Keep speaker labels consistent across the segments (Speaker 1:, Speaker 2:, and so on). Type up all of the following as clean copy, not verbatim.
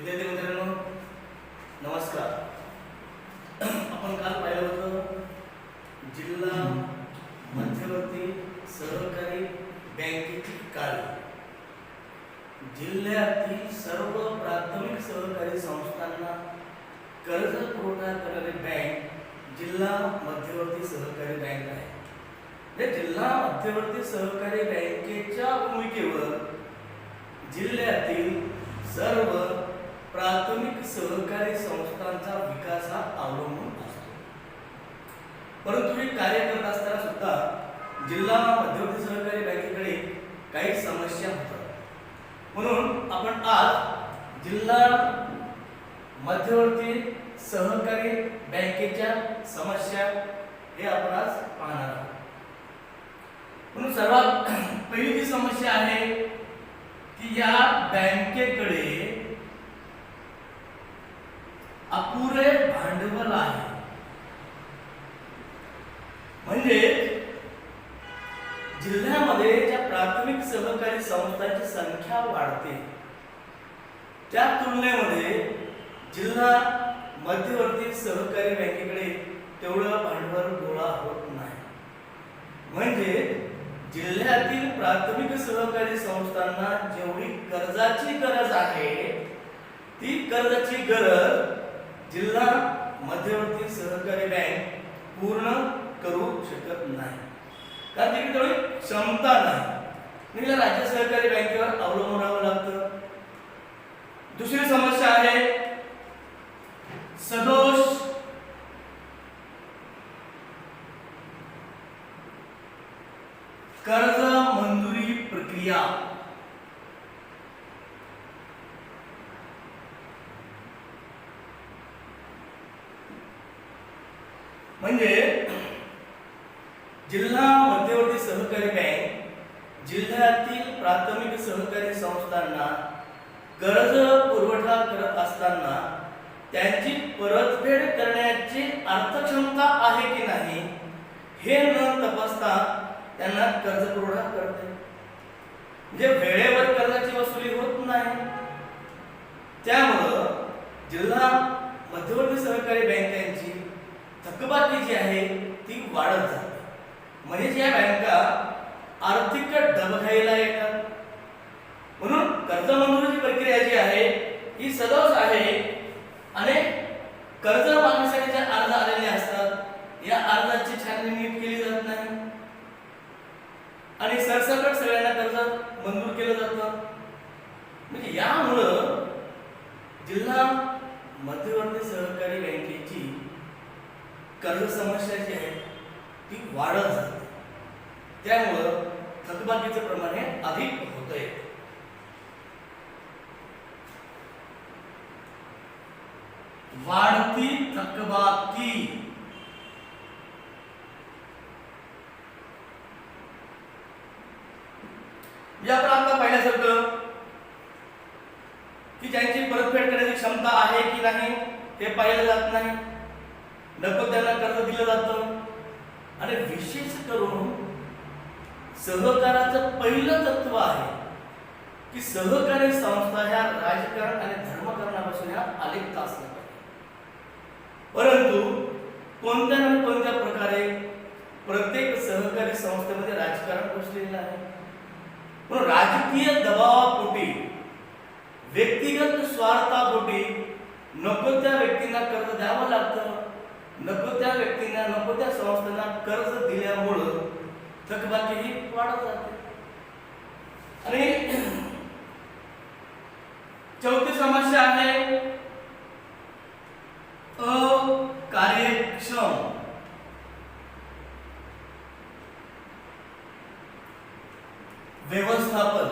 Speaker 1: विद्यार्थी मित्रांनो नमस्कार. आपण काल पाहिलं होतं जिल्हा मध्यवर्ती सहकारी बँकेची काळजी. जिल्ह्यातील सर्व प्राथमिक सहकारी संस्थांना कर्ज पुरवठा करणारी बँक जिल्हा मध्यवर्ती सहकारी बँक आहे. या जिल्हा मध्यवर्ती सहकारी बँकेच्या भूमिकेवर जिल्ह्यातील सर्व प्राथमिक सहकारी संस्थांचा विकास हा अवलंबून असतो. परंतु हे कार्य करत असताना सुद्धा जिल्हा मध्यवर्ती सहकारी बँकेकडे काही समस्या होतात. म्हणून आपण आज जिल्हा मध्यवर्ती सहकारी बँकेच्या समस्या हे आपण आज पाहणार आहोत. म्हणून सर्वात पहिली जी समस्या आहे की या बँकेकडे अपुरे भांडवल आहे. म्हणजे जिल्ह्यामध्ये ज्या प्राथमिक सहकारी संस्थांची संख्या वाढते त्या तुलनेमध्ये जिल्हा मध्यवर्ती सहकारी बँकेकडे तेवढं भांडवल गोळा होत नाही. म्हणजे जिल्ह्यातील प्राथमिक सहकारी संस्थांना जेवढी कर्जाची गरज आहे ती कर्जाची गरज जिल्हा मध्यवर्ती सहकारी बँक पूर्ण करू शकत नाही, कारण तिथे तेवढी क्षमता नाही. तिला राज्य सहकारी बँकेवर अवलंबून राहावं लागतं. दुसरी समस्या आहे सदोष कर्ज मंजुरी प्रक्रिया. म्हणजे जिल्हा मध्यवर्ती सहकारी बँक जिल्ह्यातील प्राथमिक सहकारी संस्थांना कर्ज पुरवठा करत असताना त्यांची परतफेड करण्याची अर्थक्षमता आहे की नाही हे न तपासता त्यांना कर्ज पुरवठा करते. म्हणजे वेळेवर कर्जाची वसुली होत नाही. त्यामुळं जिल्हा मध्यवर्ती सहकारी बँकांची थकबाकी जी आहे ती वाढत जाते. म्हणजे या बँका आर्थिक डबघाईला येतात. म्हणून कर्ज मंजुरीची प्रक्रिया जी आहे ही सदोष आहे आणि कर्ज मागणीसाठी जे अर्ज आलेले असतात या अर्जाची छाननी नीट केली जात नाही आणि सरसकट सगळ्यांना कर्ज मंजूर केलं जातं. म्हणजे यामुळं जिल्हा मध्यवर्ती सहकारी बँकेची कर्ज समस्या जी आहे ती वाढत जाते. त्यामुळं थकबाकीचं प्रमाण हे अधिक होतंय. वाढती थकबाकी. आपण आता पाहिल्यासारखं की ज्यांची परतफेड करण्याची क्षमता आहे की नाही हे पाहिलं जात नाही. नको त्यांना कर्ज दिलं जातं. आणि विशेष करून सहकाराचं पहिलं तत्व आहे की सहकारी संस्था ह्या राजकारण आणि धर्मकारणापासून ह्या अलिप्त असल्या पाहिजे. परंतु कोणत्या ना कोणत्या प्रकारे प्रत्येक सहकारी संस्थेमध्ये राजकारण घुसलेलं आहे. म्हणून राजकीय दबावापोटी व्यक्तिगत स्वार्थापोटी नको त्या व्यक्तींना कर्ज द्यावं लागतं. नको त्या व्यक्तींना नको त्या संस्थांना कर्ज दिल्यामुळं थकबाकी ही वाढत जाते. आणि चौथी समस्या आहे अकार्यक्षम. व्यवस्थापन.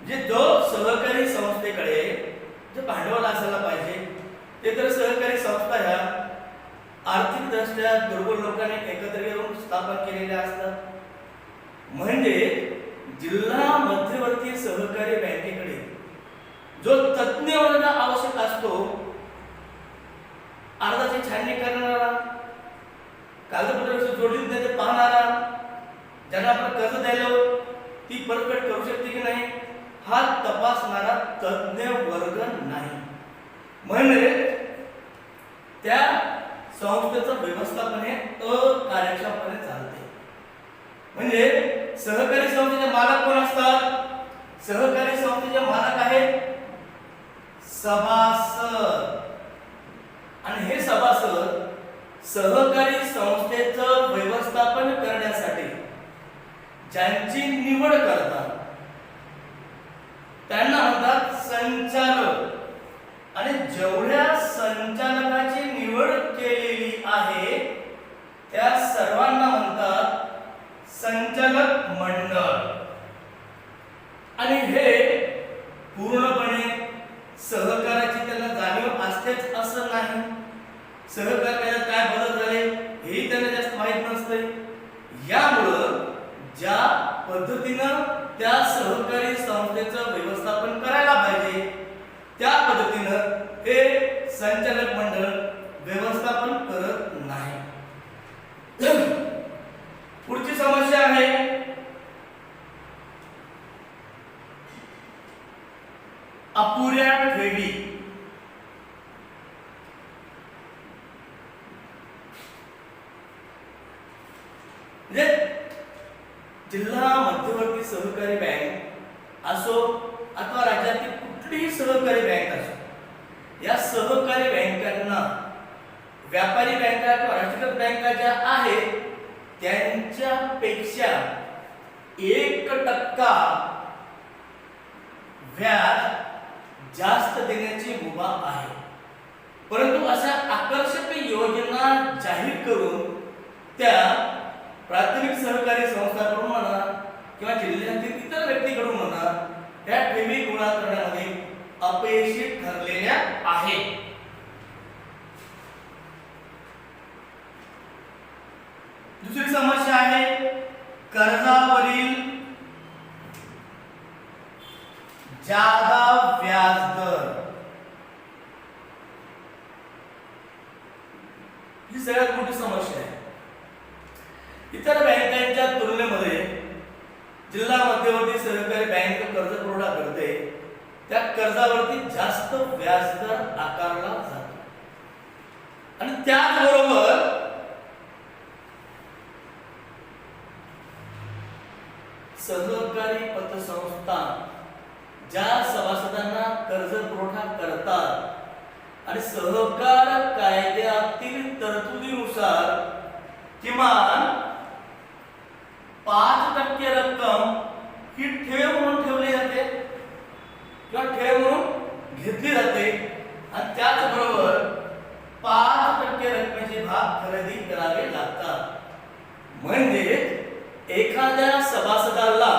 Speaker 1: जे जो सहकारी संस्थेकडे जे भांडवल असायला पाहिजे ते तर सहकारी संस्था ह्या आर्थिक दृष्ट्या दुर्बल लोकांनी एकत्र येऊन स्थापन केलेल्या असतात. म्हणजे जिल्हा मध्यवर्ती सहकारी बँकेकडे जो तज्ञ वर्ग आवश्यक असतो, अर्जाची छाननी करणारा, कागदपत्र जोडलीत नाही ते पाहणारा, ज्यांना आपण कर्ज द्यायला ती परतफेड करू शकते की नाही हा तपासणारा तज्ञ वर्ग नाही. म्हणजे त्या संस्थेचं व्यवस्थापन हे अकार्यक्षमपणे चालते. म्हणजे सहकारी संस्थेचे मालक कोण असतात? सहकारी संस्थेचे मालक आहेत सभासद. आणि हे सभासद सहकारी संस्थेचं व्यवस्थापन करण्यासाठी ज्यांची निवड करतात त्यांना म्हणतात संचालक. आणि जेवढ्या संचालकाची निवड केलेली आहे त्या सर्वांना म्हणतात संचालक मंडळ. आणि हे पूर्णपणे सहकाराची त्यांना जाणीव असतेच असं नाही. सहकार्यात काय बदल झाले हेही त्यांना जास्त माहीत नसते. यामुळं ज्या पद्धतीनं त्या सहकारी संस्थेचं व्यवस्थापन करायला पाहिजे त्या पद्धतीनं हे संचालक मंडळ व्यवस्थापन करत नाही. पुढची समस्या आहे अपुऱ्या ठेवी. म्हणजे जिल्हा मध्यवर्ती सहकारी बँक असो अथवा राज्यातील कुठलीही सहकारी बँक असो, या सहकारी बँकांना व्यापारी बँका किंवा राष्ट्रीयकृत बँका ज्या आहेत त्यांच्यापेक्षा 1% व्याज जास्त देण्याची मुभा आहे. परंतु अशा आकर्षक योजना जाहीर करून त्या प्राथमिक सहकारी संस्थांकडून म्हणा किंवा जिल्ह्यातील इतर व्यक्तीकडून म्हणा त्या ठेवी गोळा करण्यामध्ये अपयशी ठरलेल्या आहेत. दुसरी समस्या आहे कर्जावरील ज्यादा व्याज दर. ही सगळ्यात मोठी समस्या आहे. इतर बँकांच्या तुलनेमध्ये जिल्हा मध्यवर्ती सहकारी बँक कर्ज पुरवठा करते त्या कर्जावरती जास्त व्याजदर आकारला जातो. आणि त्याचबरोबर सहकारी पतसंस्था ज्या सभासदांना कर्ज पुरवठा करतात आणि सहकार कायद्यातील तरतुदीनुसार किमान 5% रक्कम ही ठेव म्हणून ठेवली जाते किंवा ठेव म्हणून घेतली जाते आणि त्याचबरोबर 5% रकमेचे भाग खरेदी करावे लागतात. म्हणजे एखाद्या सभासदाला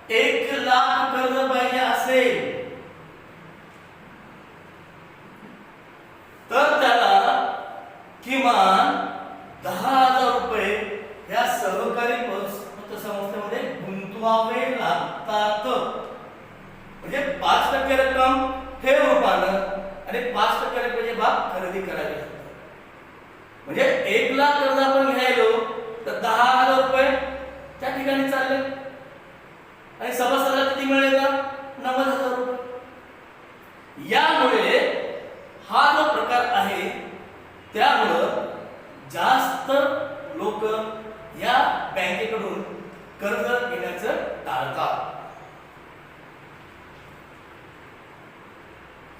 Speaker 1: 1 लाख कर्ज पाहिजे असेल तर त्याला किमान 10,000 रुपये या सहकारी पतसंस्थेमध्ये गुंतवावे लागतात. म्हणजे 5% रक्कम ठेव रूपानं आणि 5% रकमेचे भाग खरेदी करावे लागतात. म्हणजे 1 लाख कर्ज आपण घ्यायलो तर 10,000 रुपये त्या ठिकाणी चालले आणि सभासदाला किती मिळेल? 90,000 रुपये. यामुळे हा जो प्रकार आहे त्यामुळं जास्त लोक या बँकेकडून कर्ज घेण्याचं टाळतात.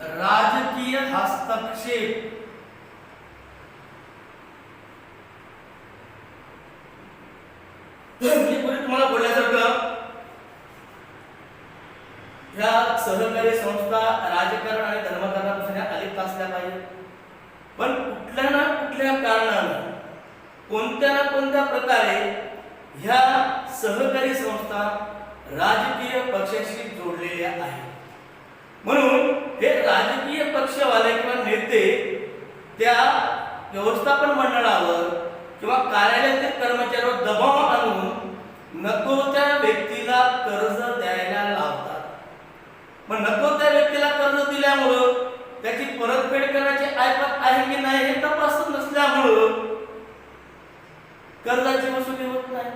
Speaker 1: राजकीय हस्तक्षेप. मी तुम्हाला बोलल्यासारखं या सहकारी संस्था राजकारण आणि धर्मकारणापासून अलिप्त असल्या पाहिजे. पण कुठल्या ना कुठल्या कारणानं कोणत्या ना कोणत्या प्रकारे ह्या सहकारी संस्था राजकीय पक्षाशी जोडलेल्या आहेत. म्हणून हे राजकीय पक्षवाले किंवा नेते त्या व्यवस्थापन मंडळावर किंवा कार्यालयातील कर्मचाऱ्यावर दबाव आणून नको त्या व्यक्तीला कर्ज द्यायला लावतात. मग नको त्या व्यक्तीला कर्ज दिल्यामुळं त्याची परतफेड करण्याची ऐपत आहे की नाही हे तपासत नसल्यामुळं कर्जाची वसुली होत नाही.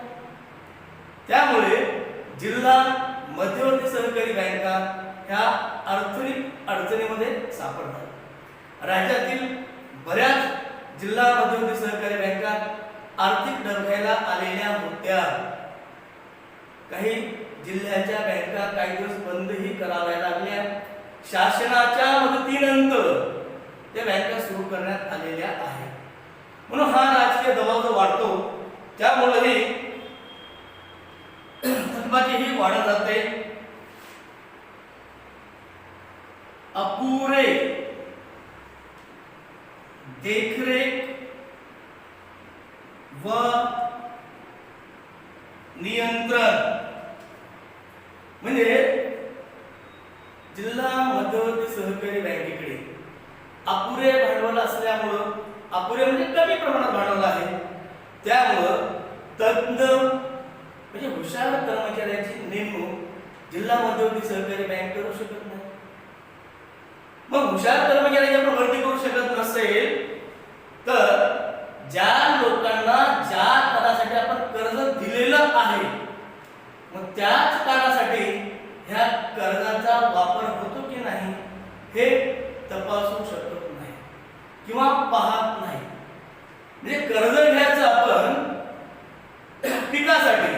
Speaker 1: त्यामुळे जिल्हा मध्यवर्ती सहकारी बँका ह्या आर्थिक अडचणीमध्ये सापडतात. राज्यातील बऱ्याच जिल्हा मध्यवर्ती सहकारी बँका आर्थिक डबघाईला आलेल्या होत्या. काही जिल्ह्याच्या बँका काही दिवस बंदही कराव्या लागल्या. शासनाच्या मदतीनंतर त्या बँका सुरू करण्यात आलेल्या आहेत. म्हणून हा राजकीय दबाव जो वाढतो त्यामुळेही थकबाकीही वाढत जाते. अपुरे देखरेख व नियंत्रण म्हणजे जिल्हा मध्यवर्ती सहकारी बँकेकडे अपुरे भांडवल असल्यामुळं, अपुरे म्हणजे कमी प्रमाणात भांडवल आहे, त्यामुळं तज्ञ म्हणजे हुशार कर्मचाऱ्याची नेमणूक जिल्हा मध्यवर्ती सहकारी बँक करू शकत नाही. मग हुशार कर्मचाऱ्याची आपण भरती करू शकत नसेल तर ज्या लोकांना ज्या कारणासाठी आपण कर्ज दिलेलं आहे मग त्याच कारणासाठी ह्या कर्जाचा वापर होतो की नाही हे तपासू शकत नाही किंवा पाहत नाही. म्हणजे कर्ज घ्यायचं आपण पिकासाठी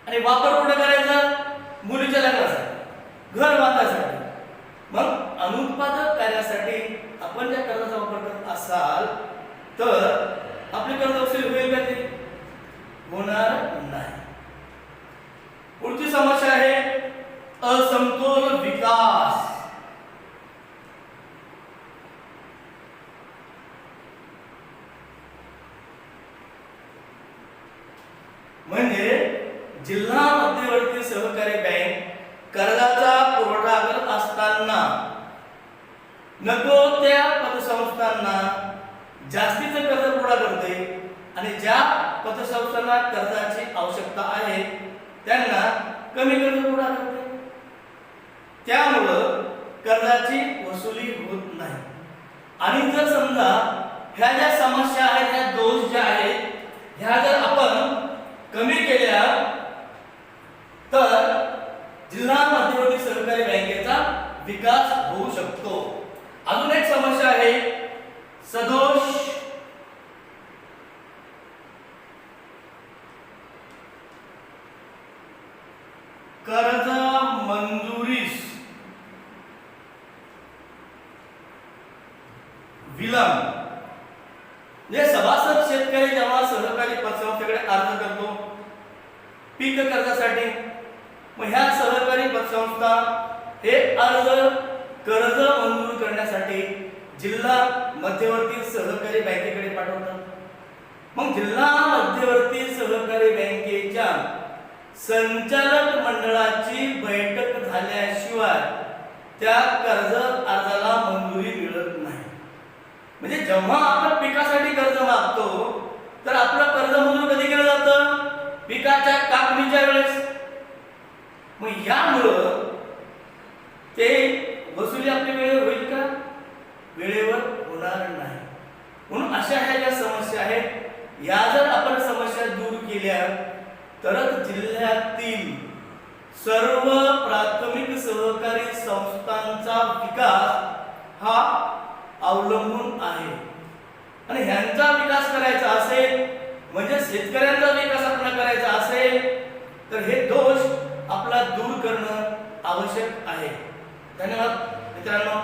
Speaker 1: आणि वापर कुठे करायचा, मुलीच्या लग्नासाठी, घर बांधण्यासाठी. मग अनुत्पादक कार्यासाठी आपण ज्या कर्जाचा वापर करत असाल तर आपली कर्ज वसूल होईल का? ते होणार नाही. पुढची समस्या आहे असमतोल विकास. म्हणजे जिल्हा मध्यवर्ती सहकारी बँक कर्जाचा पुरवठा करत असताना नको त्या पतसंस्थांना जास्तीचं कर्ज पुरवठा करते आणि ज्या पतसंस्थांना कर्जाची आवश्यकता आहे त्यांना कमी कर्ज पुरवठा करते. त्यामुळं कर्जाची वसुली होत नाही. आणि जर समजा ह्या ज्या समस्या आहेत, ह्या दोष ज्या आहेत, ह्या जर आपण कमी केल्या तर जिल्हा मध्यवर्ती सहकारी बँकेचा विकास होऊ शकतो. अजून एक समस्या आहे सदोष कर्ज मंजुरीस विलंब. म्हणजे सभासद शेतकरी जेव्हा सहकारी पतसंस्थेकडे अर्ज करतो पीक कर्जासाठी, मग ह्या सहकारी पतसंस्था हे अर्ज कर्ज मंजूर करण्यासाठी जिल्हा मध्यवर्ती सहकारी बँकेकडे पाठवतात. मग जिल्हा मध्यवर्ती सहकारी बँकेच्या संचालक मंडळाची बैठक झाल्याशिवाय त्या कर्ज अर्जाला मंजुरी मिळत नाही. म्हणजे जेव्हा आपण पिकासाठी कर्ज मागतो तर आपलं कर्ज मंजूर कधी केलं जातं? पिकाच्या कापणीच्या वेळेस. मग यामुळं ते वसुली आपली वेळेवर होईल का? वेळेवर होणार नाही. म्हणून अशा ह्या ज्या समस्या आहेत या जर आपण समस्या दूर केल्या तरच जिल्ह्यातील सर्व प्राथमिक सहकारी संस्थांचा विकास हा अवलंबून आहे. आणि ह्यांचा विकास करायचा असेल म्हणजे शेतकऱ्यांचा विकास आपल्याला करायचा असेल तर हे दोष आपला दूर करणं आवश्यक आहे. धन्यवाद मित्रांनो.